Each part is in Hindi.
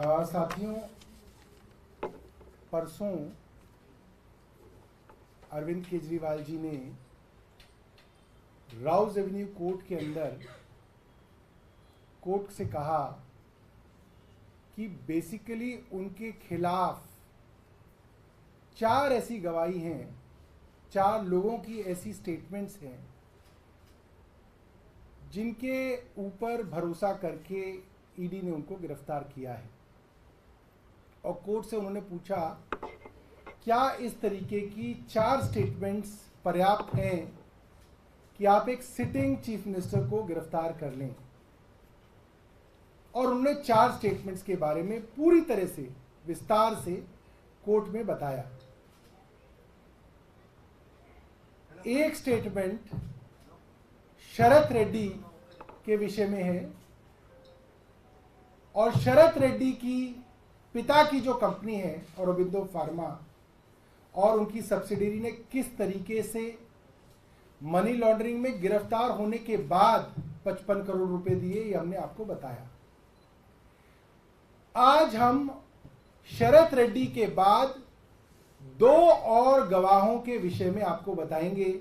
साथियों, परसों अरविंद केजरीवाल जी ने राउज एवेन्यू कोर्ट के अंदर कोर्ट से कहा कि बेसिकली उनके खिलाफ 4 ऐसी गवाही हैं, 4 लोगों की ऐसी स्टेटमेंट्स हैं जिनके ऊपर भरोसा करके ईडी ने उनको गिरफ्तार किया है। और कोर्ट से उन्होंने पूछा, क्या इस तरीके की 4 स्टेटमेंट्स पर्याप्त हैं कि आप एक सिटिंग चीफ मिनिस्टर को गिरफ्तार कर लें? और उन्होंने 4 स्टेटमेंट्स के बारे में पूरी तरह से विस्तार से कोर्ट में बताया। एक स्टेटमेंट शरत रेड्डी के विषय में है और शरत रेड्डी की पिता की जो कंपनी है औरोबिंदो फार्मा और उनकी सब्सिडियरी ने किस तरीके से मनी लॉन्ड्रिंग में गिरफ्तार होने के बाद 55 करोड़ रुपए दिए, ये हमने आपको बताया। आज हम शरत रेड्डी के बाद 2 और गवाहों के विषय में आपको बताएंगे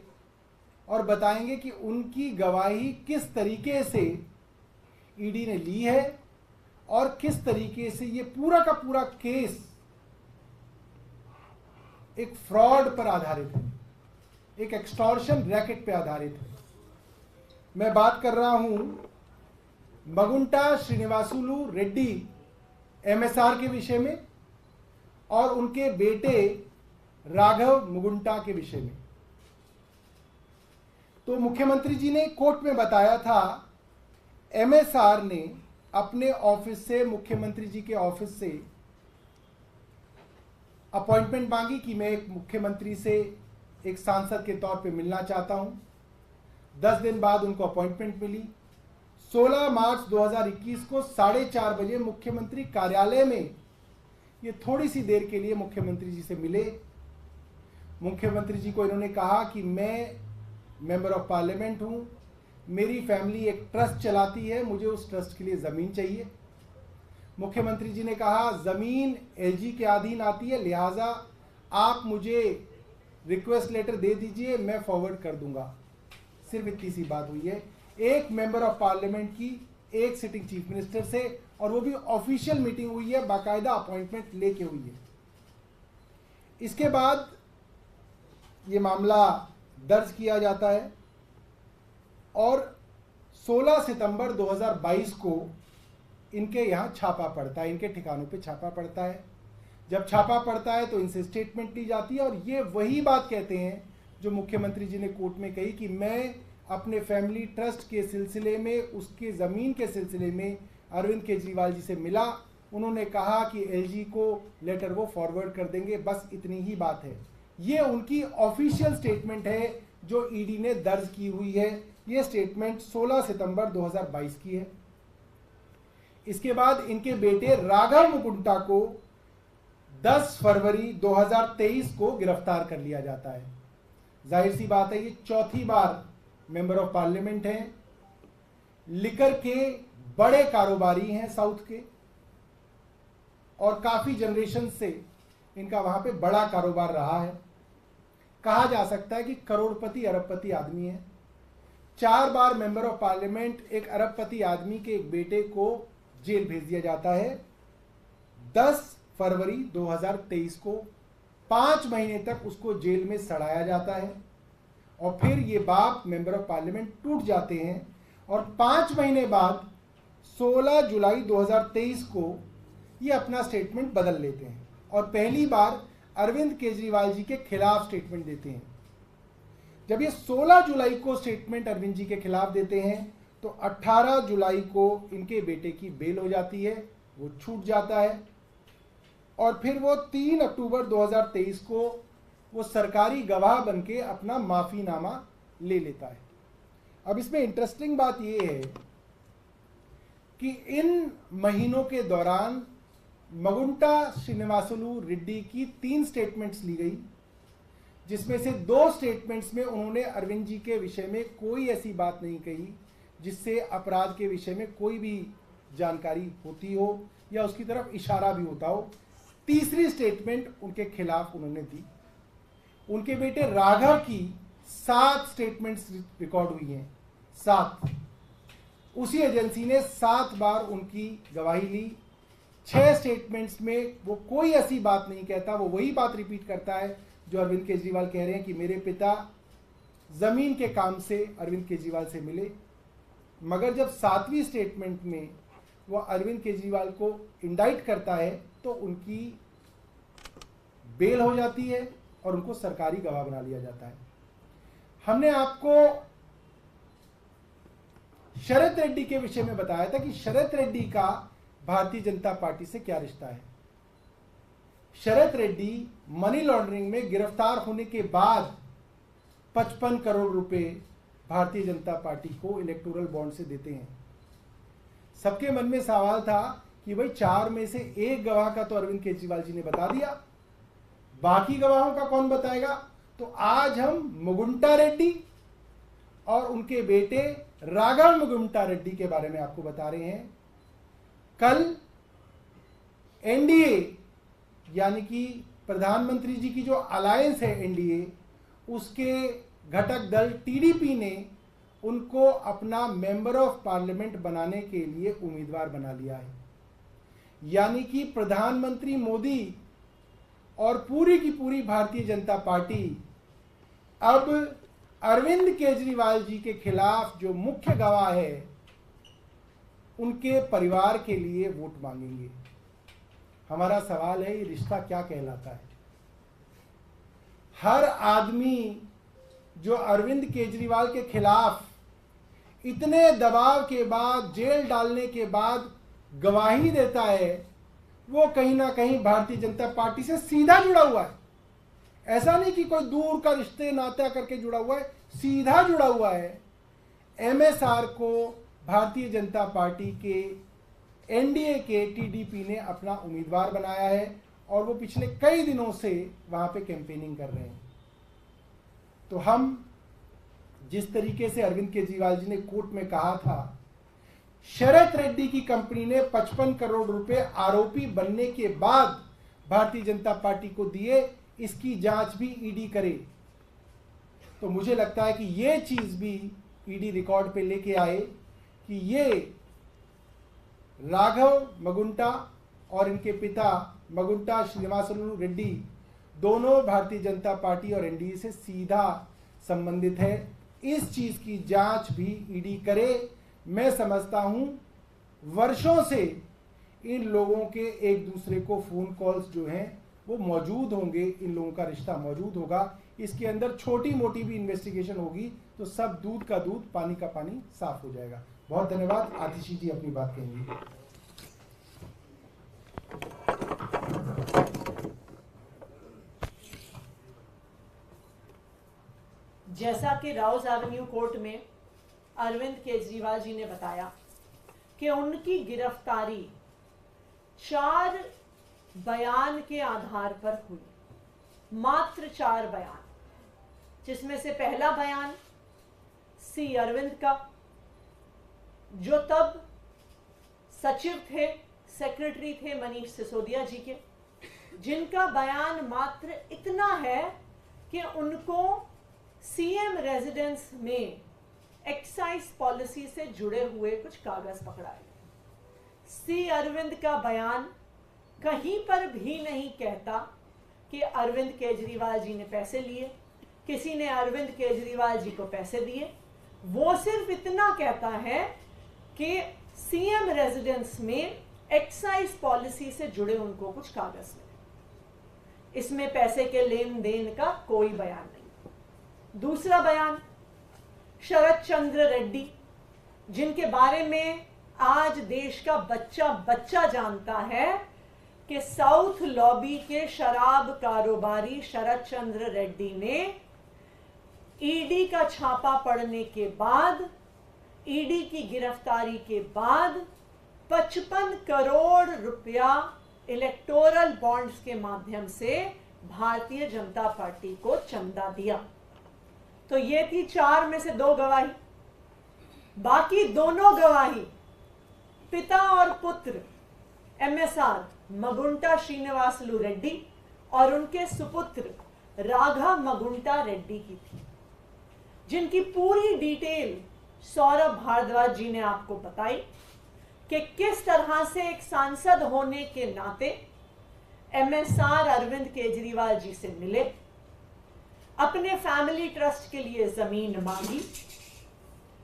और बताएंगे कि उनकी गवाही किस तरीके से ईडी ने ली है और किस तरीके से ये पूरा का पूरा केस एक फ्रॉड पर आधारित है, एक एक्सटॉर्शन रैकेट पर आधारित है। मैं बात कर रहा हूं मगुंटा श्रीनिवासुलु रेड्डी एमएसआर के विषय में और उनके बेटे राघव मुगुंटा के विषय में। तो मुख्यमंत्री जी ने कोर्ट में बताया था, एमएसआर ने अपने ऑफिस से, मुख्यमंत्री जी के ऑफिस से अपॉइंटमेंट मांगी कि मैं एक मुख्यमंत्री से एक सांसद के तौर पे मिलना चाहता हूं। 10 दिन बाद उनको अपॉइंटमेंट मिली। 16 मार्च 2021 को 4:30 बजे मुख्यमंत्री कार्यालय में ये थोड़ी सी देर के लिए मुख्यमंत्री जी से मिले। मुख्यमंत्री जी को इन्होंने कहा कि मैं मेंबर ऑफ पार्लियामेंट हूं, मेरी फैमिली एक ट्रस्ट चलाती है, मुझे उस ट्रस्ट के लिए ज़मीन चाहिए। मुख्यमंत्री जी ने कहा, ज़मीन एलजी के अधीन आती है, लिहाजा आप मुझे रिक्वेस्ट लेटर दे दीजिए, मैं फॉरवर्ड कर दूंगा। सिर्फ इतनी सी बात हुई है, एक मेंबर ऑफ पार्लियामेंट की एक सिटिंग चीफ मिनिस्टर से, और वो भी ऑफिशियल मीटिंग हुई है, बाकायदा अपॉइंटमेंट लेके हुई है। इसके बाद ये मामला दर्ज किया जाता है और 16 सितंबर 2022 को इनके यहाँ छापा पड़ता है, इनके ठिकानों पे छापा पड़ता है। जब छापा पड़ता है तो इनसे स्टेटमेंट ली जाती है और ये वही बात कहते हैं जो मुख्यमंत्री जी ने कोर्ट में कही कि मैं अपने फैमिली ट्रस्ट के सिलसिले में, उसके ज़मीन के सिलसिले में अरविंद केजरीवाल जी से मिला। उन्होंने कहा कि एलजी को लेटर वो फॉरवर्ड कर देंगे, बस इतनी ही बात है। ये उनकी ऑफिशियल स्टेटमेंट है जो ईडी ने दर्ज की हुई है। ये स्टेटमेंट 16 सितंबर 2022 की है। इसके बाद इनके बेटे राघव मुकुंटा को 10 फरवरी 2023 को गिरफ्तार कर लिया जाता है। जाहिर सी बात है, ये चौथी बार मेंबर ऑफ पार्लियामेंट हैं, लिकर के बड़े कारोबारी हैं साउथ के, और काफी जनरेशन से इनका वहां पे बड़ा कारोबार रहा है। कहा जा सकता है कि करोड़पति अरबपति आदमी है। 4 बार मेंबर ऑफ पार्लियामेंट, एक अरबपति आदमी के एक बेटे को जेल भेज दिया जाता है। 10 फरवरी 2023 को 5 महीने तक उसको जेल में सड़ाया जाता है और फिर ये बाप मेंबर ऑफ पार्लियामेंट टूट जाते हैं और 5 महीने बाद 16 जुलाई 2023 को ये अपना स्टेटमेंट बदल लेते हैं और पहली बार अरविंद केजरीवाल जी के खिलाफ स्टेटमेंट देते हैं। जब ये 16 जुलाई को स्टेटमेंट अरविंद जी के खिलाफ देते हैं तो 18 जुलाई को इनके बेटे की बेल हो जाती है, वो छूट जाता है और फिर वो 3 अक्टूबर 2023 को वो सरकारी गवाह बनके अपना माफीनामा ले लेता है। अब इसमें इंटरेस्टिंग बात ये है कि इन महीनों के दौरान मगुंटा श्रीनिवासुलु रेड्डी की 3 स्टेटमेंट्स ली गई, जिसमें से 2 स्टेटमेंट्स में उन्होंने अरविंद जी के विषय में कोई ऐसी बात नहीं कही जिससे अपराध के विषय में कोई भी जानकारी होती हो या उसकी तरफ इशारा भी होता हो। तीसरी स्टेटमेंट उनके खिलाफ उन्होंने दी। उनके बेटे राघव की 7 स्टेटमेंट्स रिकॉर्ड हुई हैं, 7। उसी एजेंसी ने 7 बार उनकी गवाही ली। 6 स्टेटमेंट्स में वो कोई ऐसी बात नहीं कहता, वो वही बात रिपीट करता है जो अरविंद केजरीवाल कह रहे हैं कि मेरे पिता जमीन के काम से अरविंद केजरीवाल से मिले। मगर जब 7वीं स्टेटमेंट में वो अरविंद केजरीवाल को इंडाइट करता है तो उनकी बेल हो जाती है और उनको सरकारी गवाह बना लिया जाता है। हमने आपको शरद रेड्डी के विषय में बताया था कि शरद रेड्डी का भारतीय जनता पार्टी से क्या रिश्ता है। शरद रेड्डी मनी लॉन्ड्रिंग में गिरफ्तार होने के बाद 55 करोड़ रुपए भारतीय जनता पार्टी को इलेक्टोरल बॉन्ड से देते हैं। सबके मन में सवाल था कि भाई 4 में से 1 गवाह का तो अरविंद केजरीवाल जी ने बता दिया, बाकी गवाहों का कौन बताएगा। तो आज हम मुगुंटा रेड्डी और उनके बेटे राघव मुगुंटा रेड्डी के बारे में आपको बता रहे हैं। कल एनडीए यानी कि प्रधानमंत्री जी की जो अलायंस है एनडीए, उसके घटक दल टीडीपी ने उनको अपना मेंबर ऑफ पार्लियामेंट बनाने के लिए उम्मीदवार बना लिया है। यानी कि प्रधानमंत्री मोदी और पूरी की पूरी भारतीय जनता पार्टी अब अरविंद केजरीवाल जी के खिलाफ जो मुख्य गवाह है उनके परिवार के लिए वोट मांगेंगे। हमारा सवाल है, ये रिश्ता क्या कहलाता है। हर आदमी जो अरविंद केजरीवाल के खिलाफ इतने दबाव के बाद, जेल डालने के बाद गवाही देता है, वो कहीं ना कहीं भारतीय जनता पार्टी से सीधा जुड़ा हुआ है। ऐसा नहीं कि कोई दूर का रिश्ते नाता करके जुड़ा हुआ है, सीधा जुड़ा हुआ है। एमएसआर को भारतीय जनता पार्टी के एनडीए के टीडीपी ने अपना उम्मीदवार बनाया है और वो पिछले कई दिनों से वहां पे कैंपेनिंग कर रहे हैं। तो हम जिस तरीके से अरविंद केजरीवाल जी ने कोर्ट में कहा था, शरद रेड्डी की कंपनी ने 55 करोड़ रुपए आरोपी बनने के बाद भारतीय जनता पार्टी को दिए, इसकी जांच भी ईडी करे। तो मुझे लगता है कि ये चीज भी ईडी रिकॉर्ड पे लेके आए कि ये राघव मगुंटा और इनके पिता मगुंटा श्रीनिवासलू रेड्डी दोनों भारतीय जनता पार्टी और एनडीए से सीधा संबंधित है। इस चीज की जांच भी ईडी करे। मैं समझता हूं वर्षों से इन लोगों के एक दूसरे को फोन कॉल्स जो हैं वो मौजूद होंगे, इन लोगों का रिश्ता मौजूद होगा। इसके अंदर छोटी मोटी भी इन्वेस्टिगेशन होगी तो सब दूध का दूध पानी का पानी साफ हो जाएगा। बहुत धन्यवाद। आतिशी जी अपनी बात कहेंगे। जैसा कि राउज एवेन्यू कोर्ट में अरविंद केजरीवाल जी ने बताया कि उनकी गिरफ्तारी 4 बयान के आधार पर हुई, मात्र 4 बयान, जिसमें से पहला बयान सी अरविंद का, जो तब सचिव थे, सेक्रेटरी थे मनीष सिसोदिया जी के, जिनका बयान मात्र इतना है कि उनको सीएम रेजिडेंस में एक्साइज पॉलिसी से जुड़े हुए कुछ कागज पकड़ाए। सी अरविंद का बयान कहीं पर भी नहीं कहता कि अरविंद केजरीवाल जी ने पैसे लिए, किसी ने अरविंद केजरीवाल जी को पैसे दिए। वो सिर्फ इतना कहता है कि सीएम रेजिडेंस में एक्साइज पॉलिसी से जुड़े उनको कुछ कागज मिले। इसमें पैसे के लेन देन का कोई बयान नहीं। दूसरा बयान शरद चंद्र रेड्डी, जिनके बारे में आज देश का बच्चा बच्चा जानता है कि साउथ लॉबी के शराब कारोबारी शरद चंद्र रेड्डी ने ईडी का छापा पड़ने के बाद, ईडी की गिरफ्तारी के बाद 55 करोड़ रुपया इलेक्टोरल बॉन्ड्स के माध्यम से भारतीय जनता पार्टी को चंदा दिया। तो ये थी 4 में से 2 गवाही। बाकी दोनों गवाही पिता और पुत्र MSR मगुंटा श्रीनिवासलू रेड्डी और उनके सुपुत्र राघव मगुंटा रेड्डी की थी, जिनकी पूरी डिटेल सौरभ भारद्वाज जी ने आपको बताई कि किस तरह से एक सांसद होने के नाते MSR अरविंद केजरीवाल जी से मिले, अपने फैमिली ट्रस्ट के लिए जमीन मांगी।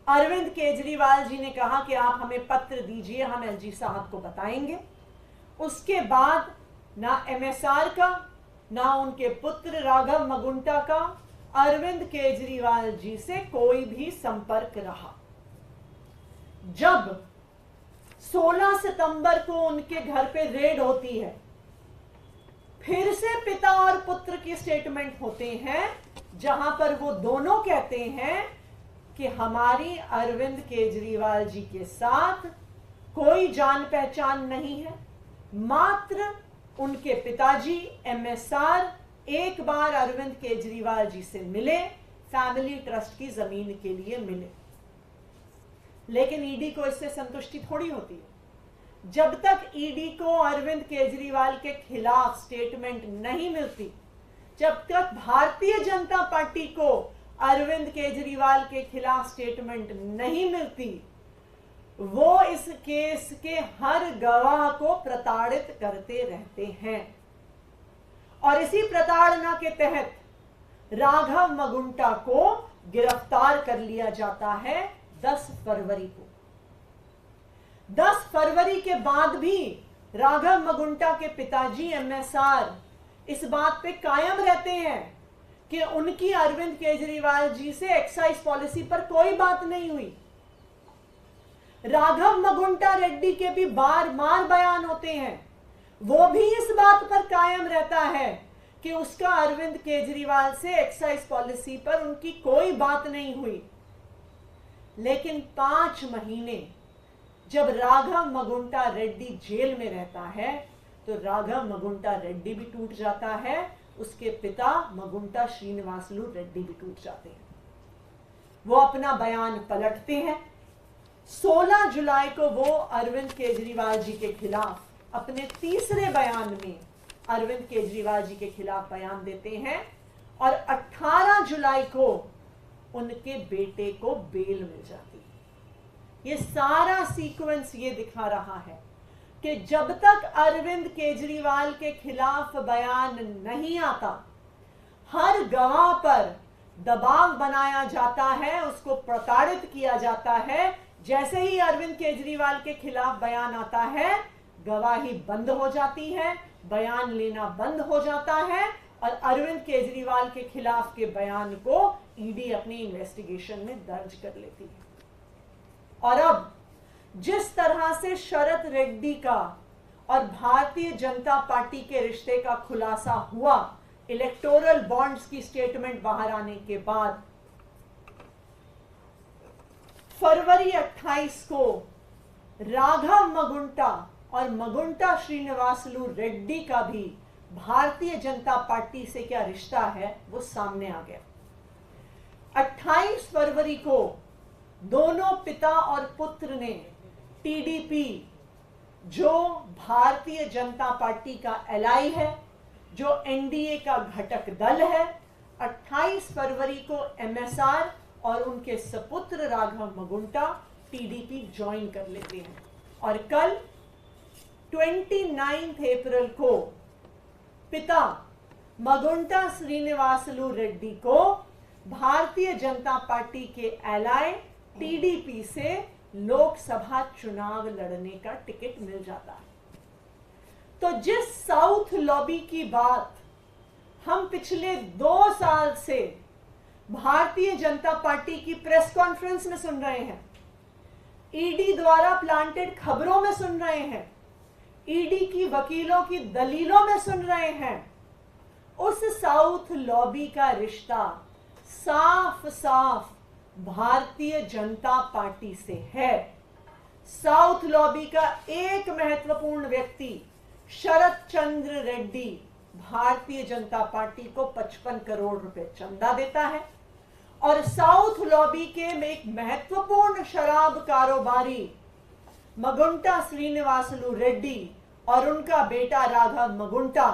अरविंद केजरीवाल जी ने कहा कि आप हमें पत्र दीजिए, हम LG साहब को बताएंगे। उसके बाद ना MSR का ना उनके पुत्र राघव मगुंटा का अरविंद केजरीवाल जी से कोई भी संपर्क रहा। जब 16 सितंबर को उनके घर पे रेड होती है, फिर से पिता और पुत्र की स्टेटमेंट होते हैं, जहां पर वो दोनों कहते हैं कि हमारी अरविंद केजरीवाल जी के साथ कोई जान पहचान नहीं है। मात्र उनके पिताजी MSR एक बार अरविंद केजरीवाल जी से मिले, फैमिली ट्रस्ट की जमीन के लिए मिले। लेकिन ईडी को इससे संतुष्टि थोड़ी होती है। जब तक ईडी को अरविंद केजरीवाल के खिलाफ स्टेटमेंट नहीं मिलती, जब तक भारतीय जनता पार्टी को अरविंद केजरीवाल के खिलाफ स्टेटमेंट नहीं मिलती, वो इस केस के हर गवाह को प्रताड़ित करते रहते हैं। और इसी प्रताड़ना के तहत राघव मगुंटा को गिरफ्तार कर लिया जाता है 10 फरवरी को। 10 फरवरी के बाद भी राघव मगुंटा के पिताजी MSR इस बात पे कायम रहते हैं कि उनकी अरविंद केजरीवाल जी से एक्साइज पॉलिसी पर कोई बात नहीं हुई। राघव मगुंटा रेड्डी के भी बार बार बयान होते हैं, वो भी इस बात पर कायम रहता है कि उसका अरविंद केजरीवाल से एक्साइज पॉलिसी पर उनकी कोई बात नहीं हुई। लेकिन 5 महीने जब राघव मगुंटा रेड्डी जेल में रहता है, तो राघव मगुंटा रेड्डी भी टूट जाता है, उसके पिता मगुंटा श्रीनिवासलू रेड्डी भी टूट जाते हैं। वो अपना बयान पलटते हैं। 16 जुलाई को वो अरविंद केजरीवाल जी के खिलाफ अपने तीसरे बयान में अरविंद केजरीवाल जी के खिलाफ बयान देते हैं और 18 जुलाई को उनके बेटे को बेल मिल जाती है। ये सारा सीक्वेंस ये दिखा रहा है कि जब तक अरविंद केजरीवाल के खिलाफ बयान नहीं आता, हर गवाह पर दबाव बनाया जाता है, उसको प्रताड़ित किया जाता है। जैसे ही अरविंद केजरीवाल के खिलाफ बयान आता है, गवाही बंद हो जाती है, बयान लेना बंद हो जाता है और अरविंद केजरीवाल के खिलाफ के बयान को ईडी अपनी इन्वेस्टिगेशन में दर्ज कर लेती है। और अब जिस तरह से शरद रेड्डी का और भारतीय जनता पार्टी के रिश्ते का खुलासा हुआ इलेक्टोरल बॉन्ड्स की स्टेटमेंट बाहर आने के बाद, फरवरी 28 को राघव मगुंटा और मगुंटा श्रीनिवासलू रेड्डी का भी भारतीय जनता पार्टी से क्या रिश्ता है वो सामने आ गया। 28 फरवरी को दोनों पिता और पुत्र ने TDP, जो भारतीय जनता पार्टी का एलाई है, जो NDA का घटक दल है, 28 फरवरी को MSR और उनके सपुत्र राघव मगुंटा TDP ज्वाइन कर लेते हैं। और कल 29 अप्रैल को पिता मगुंटा श्रीनिवासलू रेड्डी को भारतीय जनता पार्टी के एलाय TDP से लोकसभा चुनाव लड़ने का टिकट मिल जाता है। तो जिस साउथ लॉबी की बात हम पिछले 2 साल से भारतीय जनता पार्टी की प्रेस कॉन्फ्रेंस में सुन रहे हैं, ईडी द्वारा प्लांटेड खबरों में सुन रहे हैं, ईडी की वकीलों की दलीलों में सुन रहे हैं, उस साउथ लॉबी का रिश्ता साफ साफ भारतीय जनता पार्टी से है। साउथ लॉबी का एक महत्वपूर्ण व्यक्ति शरद चंद्र रेड्डी भारतीय जनता पार्टी को 55 करोड़ रुपए चंदा देता है और साउथ लॉबी के एक महत्वपूर्ण शराब कारोबारी मगुंटा श्रीनिवासलू रेड्डी और उनका बेटा राघव मगुंटा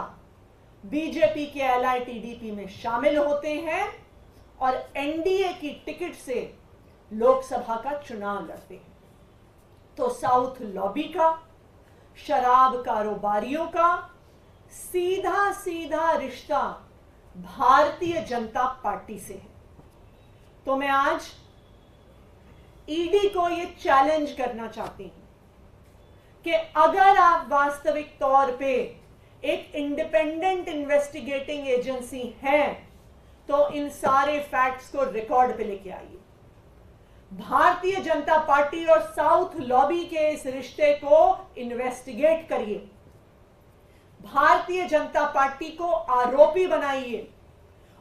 बीजेपी के LITDP में शामिल होते हैं और NDA की टिकट से लोकसभा का चुनाव लड़ते हैं, तो साउथ लॉबी का, शराब कारोबारियों का सीधा सीधा रिश्ता भारतीय जनता पार्टी से है। तो मैं आज ईडी को यह चैलेंज करना चाहती हूं कि अगर आप वास्तविक तौर पे एक इंडिपेंडेंट इन्वेस्टिगेटिंग एजेंसी हैं तो इन सारे फैक्ट्स को रिकॉर्ड पे लेके आइए। भारतीय जनता पार्टी और साउथ लॉबी के इस रिश्ते को इन्वेस्टिगेट करिए, भारतीय जनता पार्टी को आरोपी बनाइए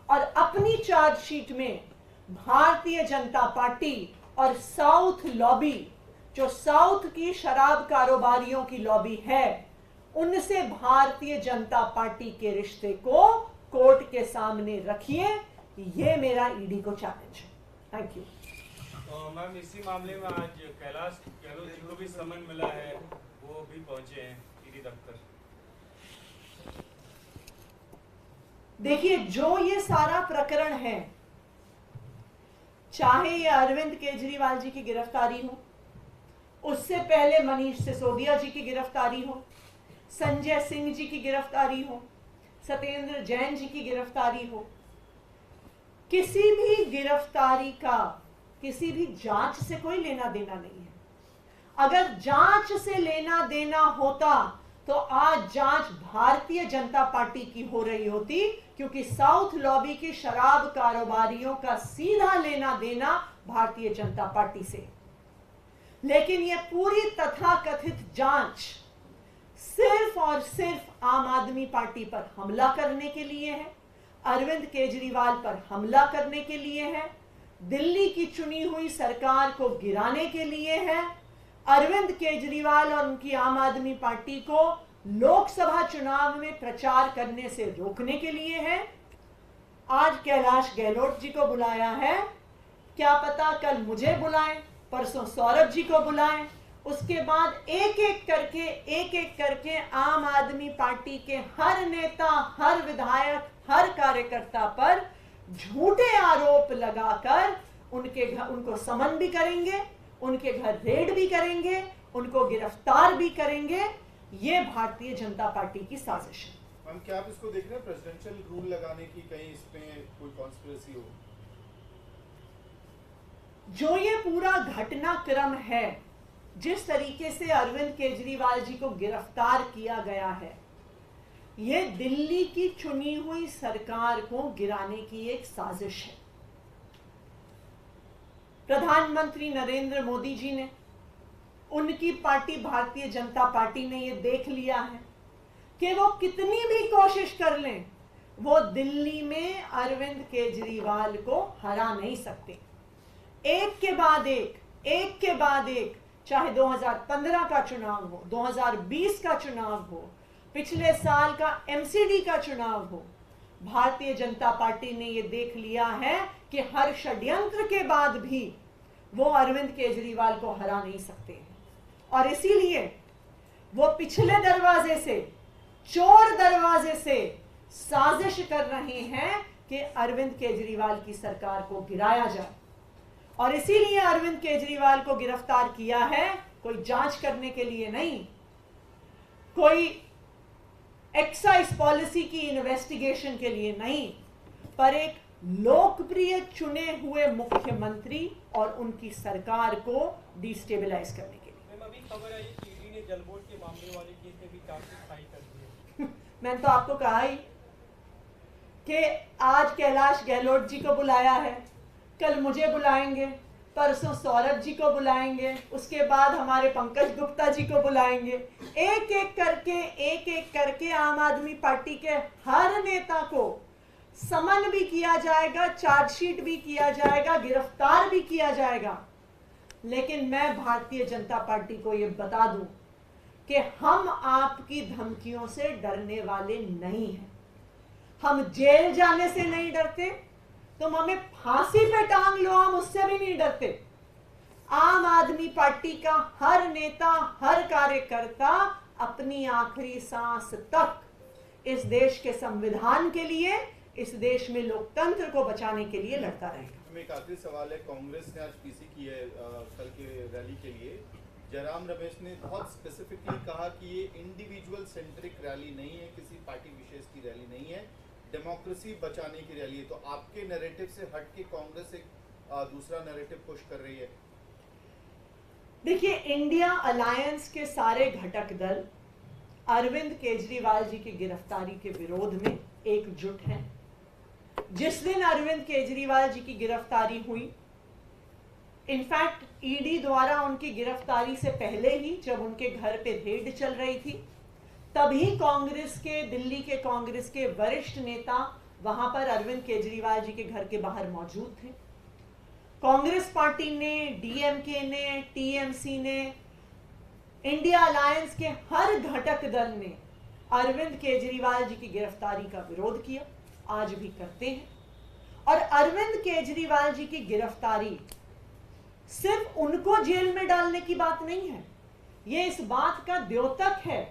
और अपनी चार्जशीट में भारतीय जनता पार्टी और साउथ लॉबी, जो साउथ की शराब कारोबारियों की लॉबी है, उनसे भारतीय जनता पार्टी के रिश्ते को कोर्ट के सामने रखिए। ये मेरा ईडी को चैलेंज है। Thank you. तो मैम इसी मामले में आज कैलाश गहलोत जी को भी समन मिला है, वो भी पहुंचे हैं ईडी दफ्तर। देखिए, जो ये सारा प्रकरण है, चाहे ये अरविंद केजरीवाल जी की गिरफ्तारी हो, उससे पहले मनीष सिसोदिया जी की गिरफ्तारी हो, संजय सिंह जी की गिरफ्तारी हो, सत्येंद्र जैन जी की गिरफ्तारी हो, किसी भी गिरफ्तारी का किसी भी जांच से कोई लेना देना नहीं है। अगर जांच से लेना देना होता तो आज जांच भारतीय जनता पार्टी की हो रही होती, क्योंकि साउथ लॉबी की शराब कारोबारियों का सीधा लेना देना भारतीय जनता पार्टी से। लेकिन यह पूरी तथाकथित जांच सिर्फ और सिर्फ आम आदमी पार्टी पर हमला करने के लिए है, अरविंद केजरीवाल पर हमला करने के लिए है, दिल्ली की चुनी हुई सरकार को गिराने के लिए है, अरविंद केजरीवाल और उनकी आम आदमी पार्टी को लोकसभा चुनाव में प्रचार करने से रोकने के लिए है। आज कैलाश गहलोत जी को बुलाया है, क्या पता कल मुझे बुलाएं, परसों सौरभ जी को बुलाएं, उसके बाद एक एक करके आम आदमी पार्टी के हर नेता, हर विधायक, हर कार्यकर्ता पर झूठे आरोप लगाकर उनको समन भी करेंगे, उनके घर रेड भी करेंगे, उनको गिरफ्तार भी करेंगे। ये भारतीय जनता पार्टी की साजिश है। मैम, क्या आप इसको देख रहे हैं प्रेसिडेंशियल रूल लगाने की कहीं इसमें कोई कॉन्स्पिरेसी हो? जो ये पूरा घटनाक्रम है, जिस तरीके से अरविंद केजरीवाल जी को गिरफ्तार किया गया है, ये दिल्ली की चुनी हुई सरकार को गिराने की एक साजिश है। प्रधानमंत्री नरेंद्र मोदी जी ने, उनकी पार्टी भारतीय जनता पार्टी ने ये देख लिया है कि वो कितनी भी कोशिश कर लें, वो दिल्ली में अरविंद केजरीवाल को हरा नहीं सकते। एक के बाद एक, चाहे 2015 का चुनाव हो, 2020 का चुनाव हो, पिछले साल का MCD का चुनाव हो, भारतीय जनता पार्टी ने यह देख लिया है कि हर षड्यंत्र के बाद भी वो अरविंद केजरीवाल को हरा नहीं सकते हैं। और इसीलिए वो पिछले दरवाजे से, चोर दरवाजे से साजिश कर रहे हैं कि अरविंद केजरीवाल की सरकार को गिराया जाए। और इसीलिए अरविंद केजरीवाल को गिरफ्तार किया है, कोई जांच करने के लिए नहीं, कोई एक्साइज पॉलिसी की इन्वेस्टिगेशन के लिए नहीं, पर एक लोकप्रिय चुने हुए मुख्यमंत्री और उनकी सरकार को डिस्टेबलाइज करने के लिए। मैम, अभी खबर आई कि ईडी ने जल बोर्ड के मामले वाले केस में भी चार्जशीट फाइल कर दी है। मैंने तो आपको कहा ही कि आज कैलाश गहलोत जी को बुलाया है, कल मुझे बुलाएंगे, परसों सौरभ जी को बुलाएंगे, उसके बाद हमारे पंकज गुप्ता जी को बुलाएंगे। एक एक करके आम आदमी पार्टी के हर नेता को समन भी किया जाएगा, चार्जशीट भी किया जाएगा, गिरफ्तार भी किया जाएगा। लेकिन मैं भारतीय जनता पार्टी को यह बता दूं कि हम आपकी धमकियों से डरने वाले नहीं हैं। हम जेल जाने से नहीं डरते, तुम हमें फांसी पे टांग लो, हम उससे भी नहीं डरते। आम आदमी पार्टी का हर नेता, हर कार्यकर्ता अपनी आखिरी सांस तक इस देश के संविधान के लिए, इस देश में लोकतंत्र को बचाने के लिए लड़ता रहेगा। एक आखिरी सवाल है, कांग्रेस ने आज पीसी की है कल के रैली के लिए। जयराम रमेश ने बहुत स्पेसिफिकली कहा कि ये इंडिविजुअल सेंट्रिक रैली नहीं है, किसी पार्टी विशेष की रैली नहीं है, डेमोक्रेसी बचाने की रैली है। तो आपके नैरेटिव से हट के कांग्रेस एक दूसरा नैरेटिव पुश कर रही है। देखिए, इंडिया अलायंस के सारे घटक दल अरविंद केजरीवाल जी की गिरफ्तारी के विरोध में एकजुट हैं। जिस दिन अरविंद केजरीवाल जी की गिरफ्तारी हुई, इनफैक्ट ईडी द्वारा उनकी गिरफ्तारी से पहले ही जब उनके घर पे रेड चल रही थी, तभी कांग्रेस के, दिल्ली के कांग्रेस के वरिष्ठ नेता वहां पर अरविंद केजरीवाल जी के घर के बाहर मौजूद थे। कांग्रेस पार्टी ने, डीएमके ने, टीएमसी ने, इंडिया अलायंस के हर घटक दल ने अरविंद केजरीवाल जी की गिरफ्तारी का विरोध किया, आज भी करते हैं। और अरविंद केजरीवाल जी की गिरफ्तारी सिर्फ उनको जेल में डालने की बात नहीं है, यह इस बात का द्योतक है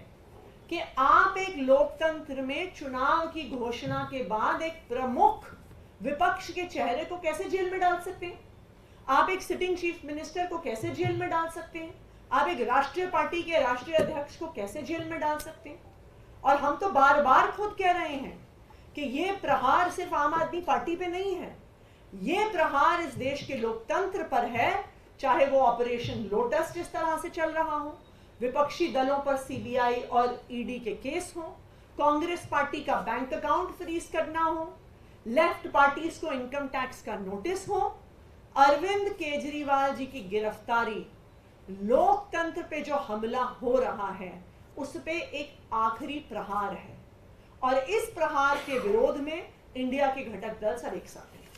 कि आप एक लोकतंत्र में चुनाव की घोषणा के बाद एक प्रमुख विपक्ष के चेहरे को कैसे जेल में डाल सकते हैं? आप एक सिटिंग चीफ मिनिस्टर को कैसे जेल में डाल सकते हैं? आप एक राष्ट्रीय पार्टी के राष्ट्रीय अध्यक्ष को कैसे जेल में डाल सकते हैं? और हम तो बार बार खुद कह रहे हैं कि यह प्रहार सिर्फ आम आदमी पार्टी पे नहीं है, यह प्रहार इस देश के लोकतंत्र पर है। चाहे वो ऑपरेशन लोटस जिस तरह से चल रहा हो, विपक्षी दलों पर सीबीआई और ईडी के केस हो, कांग्रेस पार्टी का बैंक अकाउंट फ्रीज करना हो, लेफ्ट पार्टीज को इनकम टैक्स का नोटिस हो, अरविंद केजरीवाल जी की गिरफ्तारी लोकतंत्र पे जो हमला हो रहा है उस पे एक आखिरी प्रहार है। और इस प्रहार के विरोध में इंडिया के घटक दल सब एक साथ हैं।